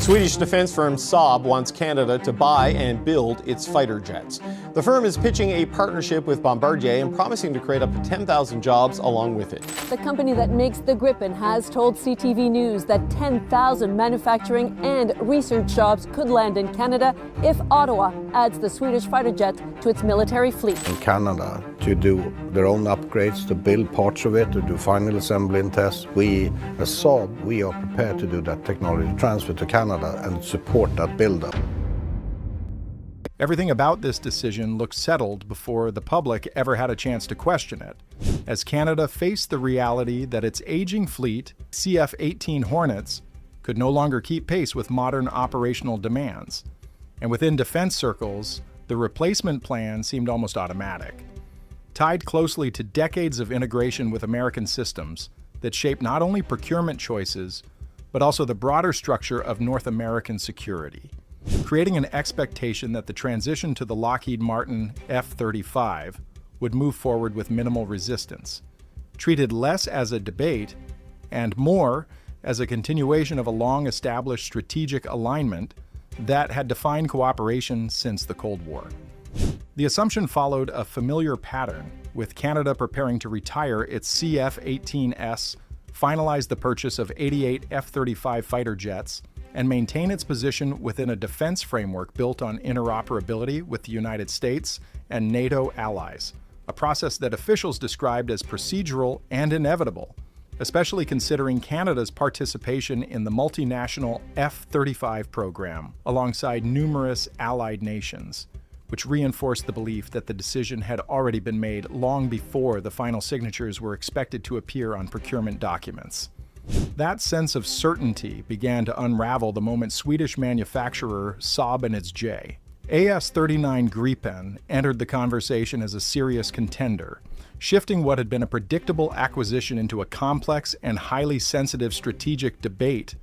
Swedish defense firm Saab wants Canada to buy and build its fighter jets. The firm is pitching a partnership with Bombardier and promising to create up to 10,000 jobs along with it. The company that makes the Gripen has told CTV News that 10,000 manufacturing and research jobs could land in Canada if Ottawa adds the Swedish fighter jet to its military fleet. In Canada, to do their own upgrades, to build parts of it, to do final assembly and tests, we, as Saab, we are prepared to do that technology transfer to Canada and support that build-up. Everything about this decision looked settled before the public ever had a chance to question it, as Canada faced the reality that its aging fleet, CF-18 Hornets, could no longer keep pace with modern operational demands. And within defense circles, the replacement plan seemed almost automatic. Tied closely to decades of integration with American systems that shaped not only procurement choices, but also the broader structure of North American security, creating an expectation that the transition to the Lockheed Martin F-35 would move forward with minimal resistance, treated less as a debate and more as a continuation of a long-established strategic alignment that had defined cooperation since the Cold War. The assumption followed a familiar pattern, with Canada preparing to retire its CF-18S, finalize the purchase of 88 F-35 fighter jets, and maintain its position within a defense framework built on interoperability with the United States and NATO allies, a process that officials described as procedural and inevitable, especially considering Canada's participation in the multinational F-35 program alongside numerous allied nations, which reinforced the belief that the decision had already been made long before the final signatures were expected to appear on procurement documents. That sense of certainty began to unravel the moment Swedish manufacturer Saab and its J. AS-39 Gripen entered the conversation as a serious contender, shifting what had been a predictable acquisition into a complex and highly sensitive strategic debate,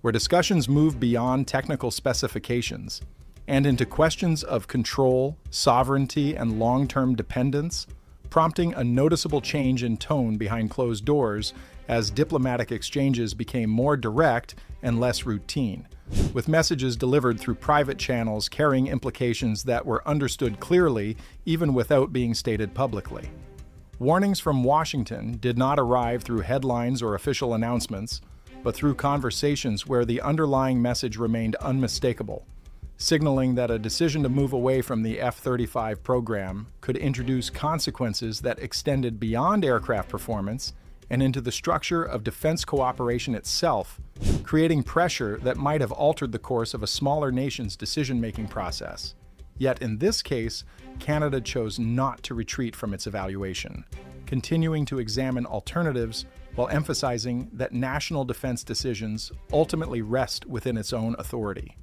where discussions moved beyond technical specifications and into questions of control, sovereignty, and long-term dependence, prompting a noticeable change in tone behind closed doors as diplomatic exchanges became more direct and less routine, with messages delivered through private channels carrying implications that were understood clearly even without being stated publicly. Warnings from Washington did not arrive through headlines or official announcements, but through conversations where the underlying message remained unmistakable, signaling that a decision to move away from the F-35 program could introduce consequences that extended beyond aircraft performance and into the structure of defense cooperation itself, creating pressure that might have altered the course of a smaller nation's decision-making process. Yet in this case, Canada chose not to retreat from its evaluation, continuing to examine alternatives while emphasizing that national defense decisions ultimately rest within its own authority.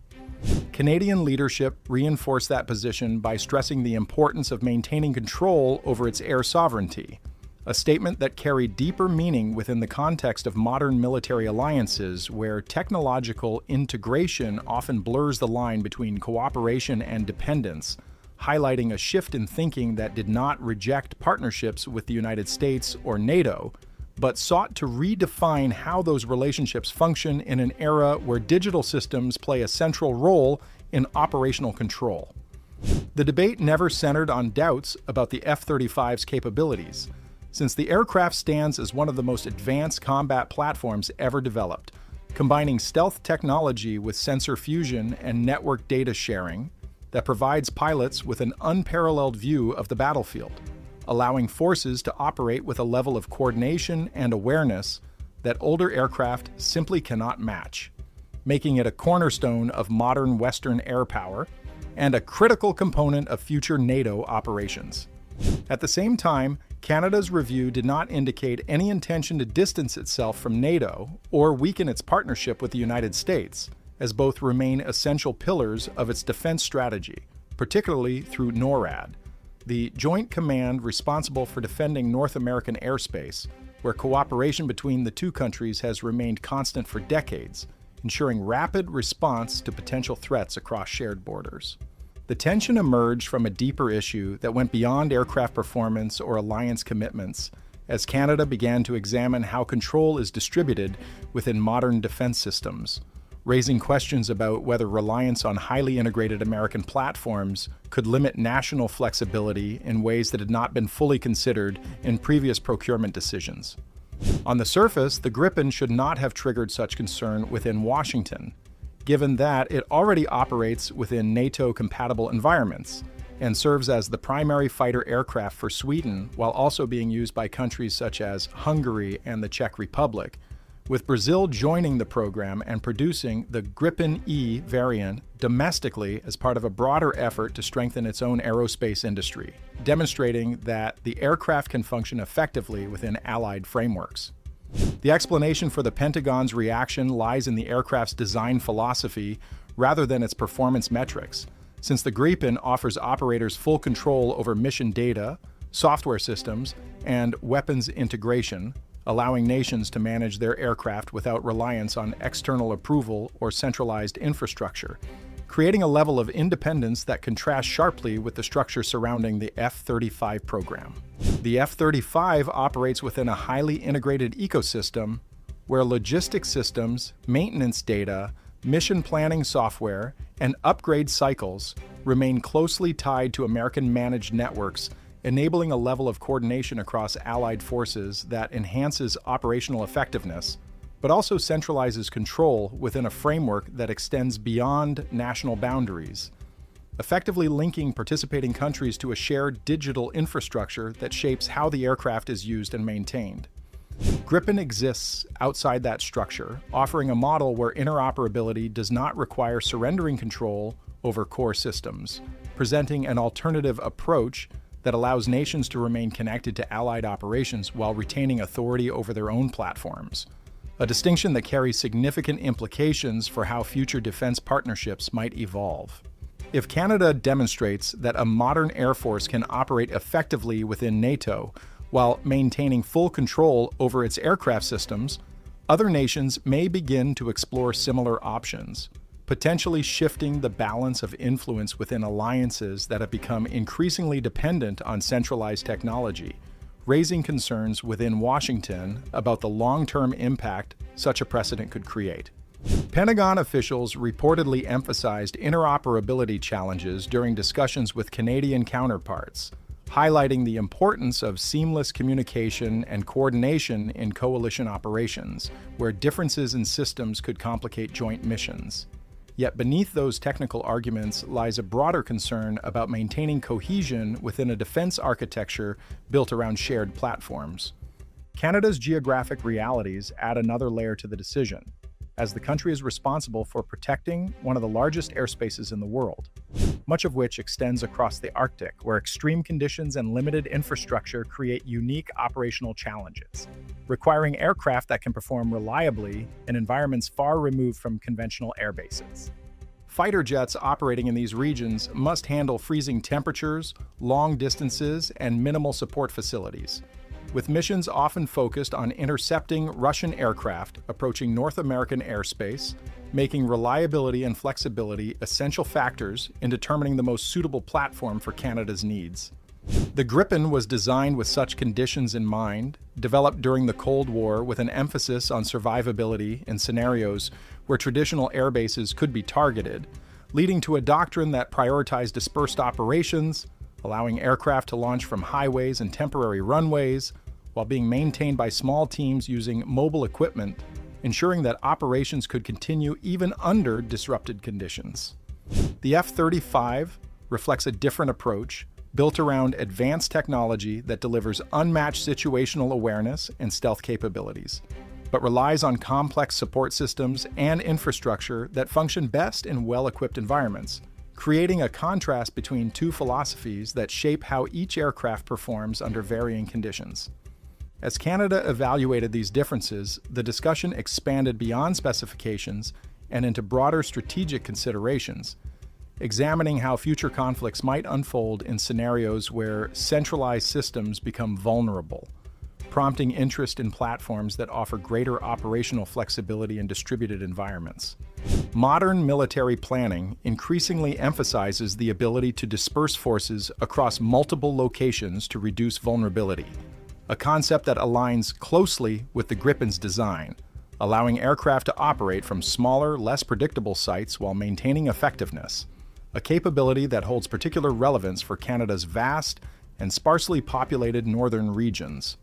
Canadian leadership reinforced that position by stressing the importance of maintaining control over its air sovereignty, a statement that carried deeper meaning within the context of modern military alliances where technological integration often blurs the line between cooperation and dependence, highlighting a shift in thinking that did not reject partnerships with the United States or NATO, but sought to redefine how those relationships function in an era where digital systems play a central role in operational control. The debate never centered on doubts about the F-35's capabilities, since the aircraft stands as one of the most advanced combat platforms ever developed, combining stealth technology with sensor fusion and network data sharing that provides pilots with an unparalleled view of the battlefield, allowing forces to operate with a level of coordination and awareness that older aircraft simply cannot match, making it a cornerstone of modern Western air power and a critical component of future NATO operations. At the same time, Canada's review did not indicate any intention to distance itself from NATO or weaken its partnership with the United States, as both remain essential pillars of its defense strategy, particularly through NORAD, the joint command responsible for defending North American airspace, where cooperation between the two countries has remained constant for decades, ensuring rapid response to potential threats across shared borders. The tension emerged from a deeper issue that went beyond aircraft performance or alliance commitments, as Canada began to examine how control is distributed within modern defense systems, raising questions about whether reliance on highly integrated American platforms could limit national flexibility in ways that had not been fully considered in previous procurement decisions. On the surface, the Gripen should not have triggered such concern within Washington, given that it already operates within NATO-compatible environments and serves as the primary fighter aircraft for Sweden while also being used by countries such as Hungary and the Czech Republic, with Brazil joining the program and producing the Gripen E variant domestically as part of a broader effort to strengthen its own aerospace industry, demonstrating that the aircraft can function effectively within allied frameworks. The explanation for the Pentagon's reaction lies in the aircraft's design philosophy rather than its performance metrics, since the Gripen offers operators full control over mission data, software systems, and weapons integration, allowing nations to manage their aircraft without reliance on external approval or centralized infrastructure, creating a level of independence that contrasts sharply with the structure surrounding the F-35 program. The F-35 operates within a highly integrated ecosystem where logistics systems, maintenance data, mission planning software, and upgrade cycles remain closely tied to American-managed networks, enabling a level of coordination across allied forces that enhances operational effectiveness, but also centralizes control within a framework that extends beyond national boundaries, effectively linking participating countries to a shared digital infrastructure that shapes how the aircraft is used and maintained. Gripen exists outside that structure, offering a model where interoperability does not require surrendering control over core systems, presenting an alternative approach that allows nations to remain connected to allied operations while retaining authority over their own platforms, a distinction that carries significant implications for how future defense partnerships might evolve. If Canada demonstrates that a modern air force can operate effectively within NATO while maintaining full control over its aircraft systems, other nations may begin to explore similar options, potentially shifting the balance of influence within alliances that have become increasingly dependent on centralized technology, raising concerns within Washington about the long-term impact such a precedent could create. Pentagon officials reportedly emphasized interoperability challenges during discussions with Canadian counterparts, highlighting the importance of seamless communication and coordination in coalition operations, where differences in systems could complicate joint missions. Yet beneath those technical arguments lies a broader concern about maintaining cohesion within a defense architecture built around shared platforms. Canada's geographic realities add another layer to the decision, as the country is responsible for protecting one of the largest airspaces in the world, much of which extends across the Arctic, where extreme conditions and limited infrastructure create unique operational challenges, requiring aircraft that can perform reliably in environments far removed from conventional air bases. Fighter jets operating in these regions must handle freezing temperatures, long distances, and minimal support facilities, with missions often focused on intercepting Russian aircraft approaching North American airspace, making reliability and flexibility essential factors in determining the most suitable platform for Canada's needs. The Gripen was designed with such conditions in mind, developed during the Cold War with an emphasis on survivability in scenarios where traditional air bases could be targeted, leading to a doctrine that prioritized dispersed operations, allowing aircraft to launch from highways and temporary runways, while being maintained by small teams using mobile equipment, ensuring that operations could continue even under disrupted conditions. The F-35 reflects a different approach, built around advanced technology that delivers unmatched situational awareness and stealth capabilities, but relies on complex support systems and infrastructure that function best in well-equipped environments, creating a contrast between two philosophies that shape how each aircraft performs under varying conditions. As Canada evaluated these differences, the discussion expanded beyond specifications and into broader strategic considerations, examining how future conflicts might unfold in scenarios where centralized systems become vulnerable, prompting interest in platforms that offer greater operational flexibility in distributed environments. Modern military planning increasingly emphasizes the ability to disperse forces across multiple locations to reduce vulnerability, a concept that aligns closely with the Gripen's design, allowing aircraft to operate from smaller, less predictable sites while maintaining effectiveness, a capability that holds particular relevance for Canada's vast and sparsely populated northern regions.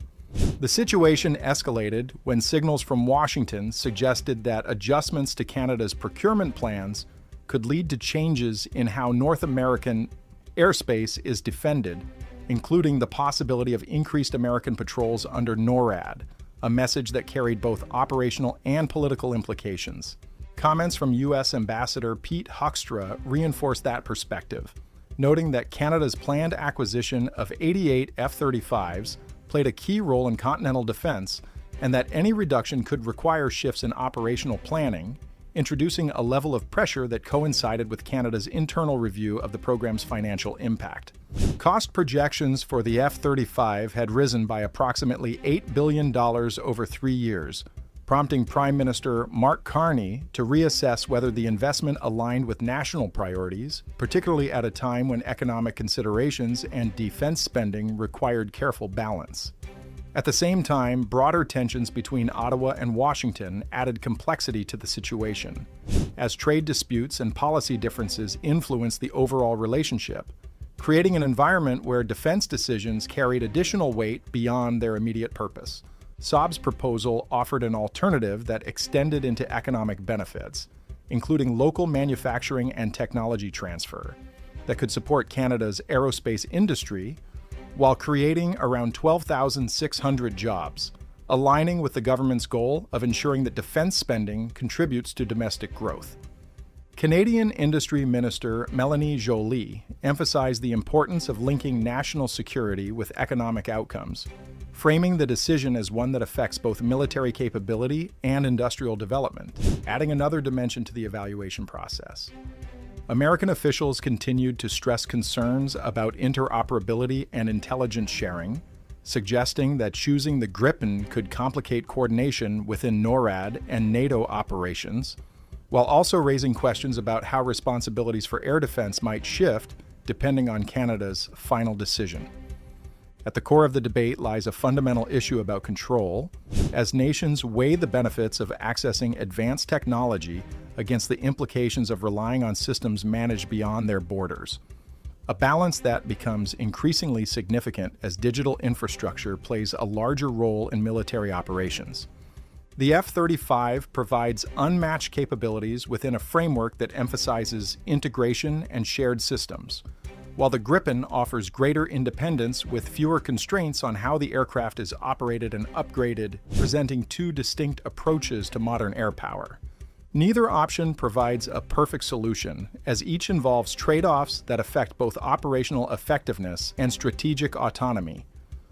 The situation escalated when signals from Washington suggested that adjustments to Canada's procurement plans could lead to changes in how North American airspace is defended, including the possibility of increased American patrols under NORAD, a message that carried both operational and political implications. Comments from U.S. Ambassador Pete Hoekstra reinforced that perspective, noting that Canada's planned acquisition of 88 F-35s played a key role in continental defense, and that any reduction could require shifts in operational planning, introducing a level of pressure that coincided with Canada's internal review of the program's financial impact. Cost projections for the F-35 had risen by approximately $8 billion over 3 years, prompting Prime Minister Mark Carney to reassess whether the investment aligned with national priorities, particularly at a time when economic considerations and defense spending required careful balance. At the same time, broader tensions between Ottawa and Washington added complexity to the situation, as trade disputes and policy differences influenced the overall relationship, creating an environment where defense decisions carried additional weight beyond their immediate purpose. Saab's proposal offered an alternative that extended into economic benefits, including local manufacturing and technology transfer, that could support Canada's aerospace industry while creating around 12,600 jobs, aligning with the government's goal of ensuring that defense spending contributes to domestic growth. Canadian Industry Minister Melanie Joly emphasized the importance of linking national security with economic outcomes, framing the decision as one that affects both military capability and industrial development, adding another dimension to the evaluation process. American officials continued to stress concerns about interoperability and intelligence sharing, suggesting that choosing the Gripen could complicate coordination within NORAD and NATO operations, while also raising questions about how responsibilities for air defense might shift depending on Canada's final decision. At the core of the debate lies a fundamental issue about control, as nations weigh the benefits of accessing advanced technology against the implications of relying on systems managed beyond their borders. A balance that becomes increasingly significant as digital infrastructure plays a larger role in military operations. The F-35 provides unmatched capabilities within a framework that emphasizes integration and shared systems, while the Gripen offers greater independence with fewer constraints on how the aircraft is operated and upgraded, presenting two distinct approaches to modern air power. Neither option provides a perfect solution, as each involves trade-offs that affect both operational effectiveness and strategic autonomy,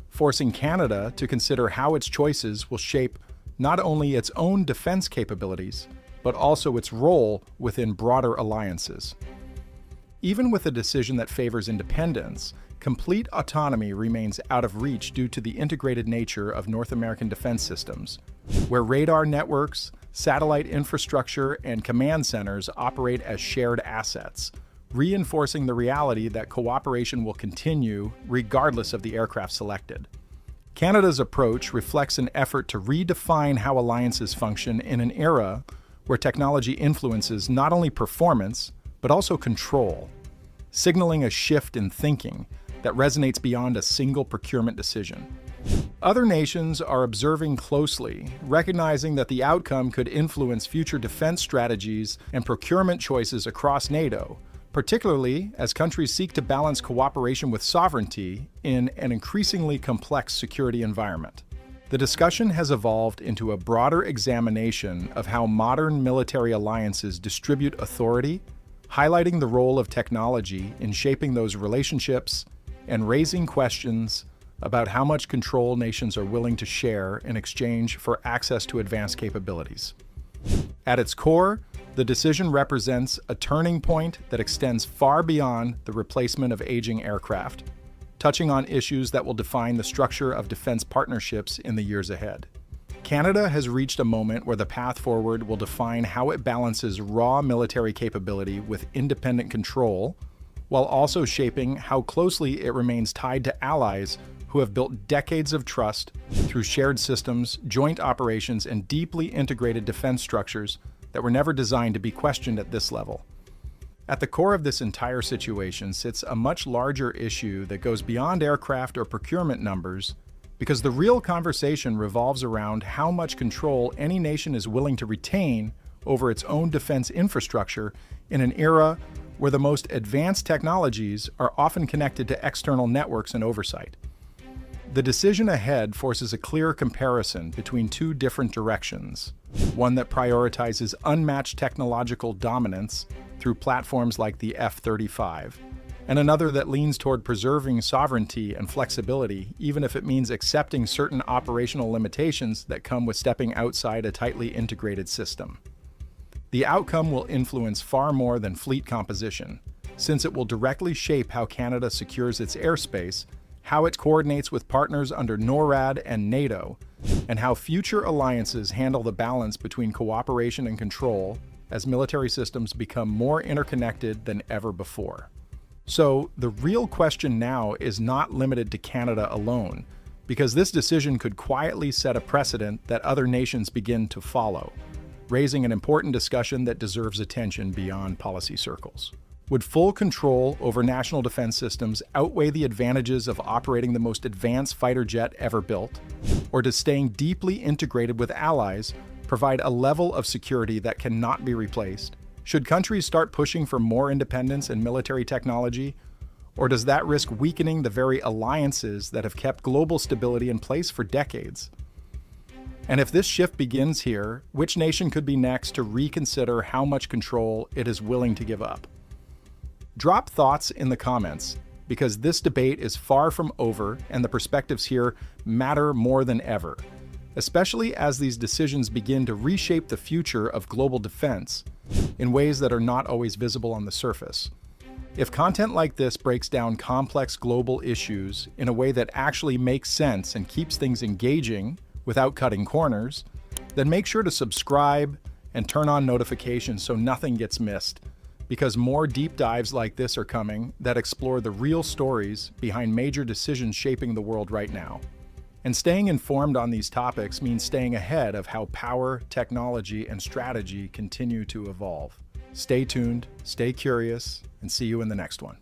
forcing Canada to consider how its choices will shape not only its own defense capabilities, but also its role within broader alliances. Even with a decision that favors independence, complete autonomy remains out of reach due to the integrated nature of North American defense systems, where radar networks, satellite infrastructure, and command centers operate as shared assets, reinforcing the reality that cooperation will continue regardless of the aircraft selected. Canada's approach reflects an effort to redefine how alliances function in an era where technology influences not only performance, but also control, signaling a shift in thinking that resonates beyond a single procurement decision. Other nations are observing closely, recognizing that the outcome could influence future defense strategies and procurement choices across NATO, particularly as countries seek to balance cooperation with sovereignty in an increasingly complex security environment. The discussion has evolved into a broader examination of how modern military alliances distribute authority, highlighting the role of technology in shaping those relationships and raising questions about how much control nations are willing to share in exchange for access to advanced capabilities. At its core, the decision represents a turning point that extends far beyond the replacement of aging aircraft, touching on issues that will define the structure of defense partnerships in the years ahead. Canada has reached a moment where the path forward will define how it balances raw military capability with independent control, while also shaping how closely it remains tied to allies who have built decades of trust through shared systems, joint operations, and deeply integrated defense structures that were never designed to be questioned at this level. At the core of this entire situation sits a much larger issue that goes beyond aircraft or procurement numbers, because the real conversation revolves around how much control any nation is willing to retain over its own defense infrastructure in an era where the most advanced technologies are often connected to external networks and oversight. The decision ahead forces a clear comparison between two different directions, one that prioritizes unmatched technological dominance through platforms like the F-35, and another that leans toward preserving sovereignty and flexibility, even if it means accepting certain operational limitations that come with stepping outside a tightly integrated system. The outcome will influence far more than fleet composition, since it will directly shape how Canada secures its airspace, how it coordinates with partners under NORAD and NATO, and how future alliances handle the balance between cooperation and control as military systems become more interconnected than ever before. So, the real question now is not limited to Canada alone, because this decision could quietly set a precedent that other nations begin to follow, raising an important discussion that deserves attention beyond policy circles. Would full control over national defense systems outweigh the advantages of operating the most advanced fighter jet ever built? Or does staying deeply integrated with allies provide a level of security that cannot be replaced? Should countries start pushing for more independence in military technology? Or does that risk weakening the very alliances that have kept global stability in place for decades? And if this shift begins here, which nation could be next to reconsider how much control it is willing to give up? Drop thoughts in the comments, because this debate is far from over and the perspectives here matter more than ever, especially as these decisions begin to reshape the future of global defense in ways that are not always visible on the surface. If content like this breaks down complex global issues in a way that actually makes sense and keeps things engaging without cutting corners, then make sure to subscribe and turn on notifications so nothing gets missed, because more deep dives like this are coming that explore the real stories behind major decisions shaping the world right now. And staying informed on these topics means staying ahead of how power, technology, and strategy continue to evolve. Stay tuned, stay curious, and see you in the next one.